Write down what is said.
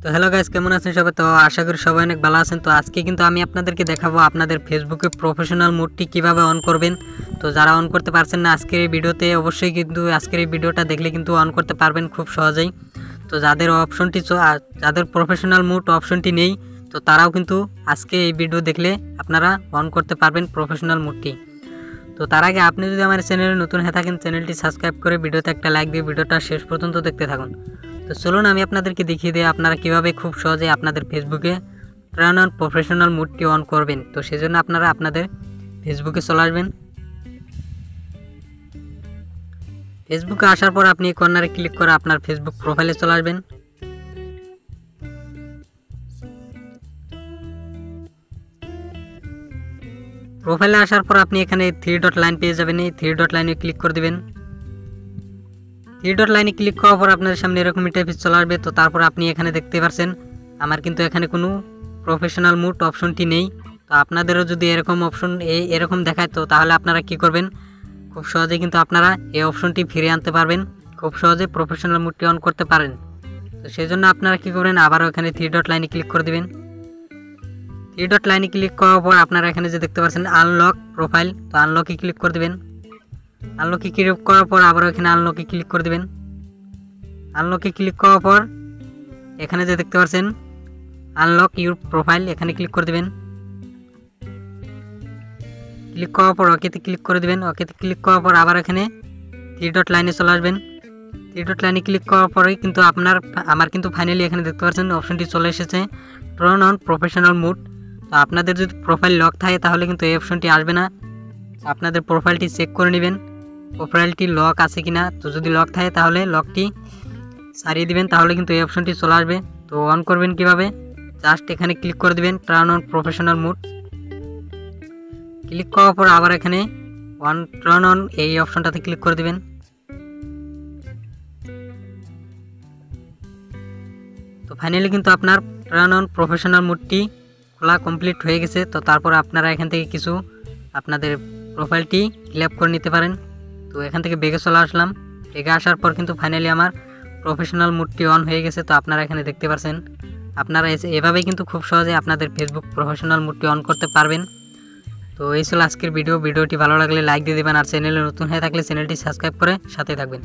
তো hello guys, কেমন আছেন সবাই? তো আশা করি সবাই অনেক ভালো আছেন। তো আজকে কিন্তু আমি আপনাদেরকে দেখাবো আপনাদের ফেসবুকে প্রফেশনাল মোডটি কিভাবে অন করবেন। তো যারা অন করতে পারছেন না আজকের এই ভিডিওতে, অবশ্যই কিন্তু আজকের এই ভিডিওটা দেখলে কিন্তু অন করতে পারবেন খুব সহজেই। তো যাদের অপশনটি যাদের প্রফেশনাল মোড অপশনটি নেই, তো তারাও কিন্তু আজকে এই ভিডিও দেখলে আপনারা অন করতে পারবেন প্রফেশনাল মোডটি। তো তার আগে আপনি যদি আমার চ্যানেলে নতুন হয়ে থাকেন, চ্যানেলটি সাবস্ক্রাইব করে ভিডিওতে একটা লাইক দিয়ে ভিডিওটা শেষ পর্যন্ত দেখতে থাকুন। তো চলুন আমি আপনাদেরকে দেখিয়ে দিই আপনারা কিভাবে খুব সহজে আপনাদের ফেসবুকে টার্ন অন প্রফেশনাল মোডটি অন করবেন। তো সেজন্য আপনারা আপনাদের ফেসবুকে চলে আসবেন। ফেসবুকে আসার পর আপনি কর্নারে ক্লিক করে আপনার ফেসবুক প্রোফাইলে চলে আসবেন। প্রোফাইলে আসার পর আপনি এখানে 3 ডট লাইন পেয়ে যাবেন। এই 3 ডট লাইনে ক্লিক করে দিবেন। 3 ডট লাইনে ক্লিক করার পর আপনার সামনে এরকম ইন্টারফেস চলে আসবে। তো তারপর আপনি এখানে দেখতে পাচ্ছেন আমার কিন্তু এখানে কোনো প্রফেশনাল মোড অপশনটি নেই। তো আপনাদেরও যদি এরকম অপশন এরকম দেখায়, তো তাহলে আপনারা কি করবেন, খুব সহজে কিন্তু আপনারা এই অপশনটি ফিরে আনতে পারবেন, খুব সহজে প্রফেশনাল মোডটি অন করতে পারেন। তো সেই জন্য আপনারা কি করবেন, আবারও এখানে 3 ডট লাইনে ক্লিক করে দিবেন। 3 ডট লাইনে ক্লিক করার পর আপনারা এখানে যে দেখতে পাচ্ছেন আনলক প্রোফাইল, তো আনলকে ক্লিক করে দিবেন। আনলকে ক্লিক করার পর আবারও এখানে আনলকে ক্লিক করে দিবেন। আনলকে ক্লিক করার পর এখানে যে দেখতে পাচ্ছেন আনলক ইউর প্রোফাইল, এখানে ক্লিক করে দিবেন। ক্লিক করার পর ওকেতে ক্লিক করে দিবেন। ওকেতে ক্লিক করার পর আবার এখানে 3 ডট লাইনে চলে আসবেন। 3 ডট লাইনে ক্লিক করার পরেই কিন্তু আমার কিন্তু ফাইনালি এখানে দেখতে পাচ্ছেন অপশনটি চলে এসেছে, টার্ন অন প্রফেশনাল মোড। তো আপনাদের যদি প্রোফাইল লক থাকে তাহলে কিন্তু এই অপশনটি আসবে না। আপনাদের প্রোফাইলটি চেক করে নেবেন প্রোফাইলটি লক আছে কিনা। তো যদি লক থাকে তাহলে লকটি সারিয়ে দিবেন, তাহলে কিন্তু এই অপশনটি চলে আসবে। তো অন করবেন কিভাবে, জাস্ট এখানে ক্লিক করে দিবেন turn on professional mode. Click করার পর আবার এখানে টার্ন অন এই অপশনটাতে ক্লিক করে দিবেন। তো ফাইনালি কিন্তু আপনার টার্ন অন প্রফেশনাল মোডটি খোলা কমপ্লিট হয়ে গেছে। তো তারপর আপনারা এখান থেকে কিছু আপনাদের প্রোফাইলটি ফিল আপ করে নিতে পারেন। তো এখান থেকে বেগে চলে আসলাম। বেগে আসার পর কিন্তু ফাইনালি আমার প্রফেশনাল মোডটি অন হয়ে গেছে। তো আপনারা এখানে দেখতে পাচ্ছেন আপনারা এভাবেই কিন্তু খুব সহজে আপনাদের ফেসবুক প্রফেশনাল মোডটি অন করতে পারবেন। তো এই ছিল আজকের ভিডিওটি ভালো লাগলে লাইক দিয়ে দেবেন, আর চ্যানেলে নতুন হয়ে থাকলে চ্যানেলটি সাবস্ক্রাইব করে সাথে থাকবেন।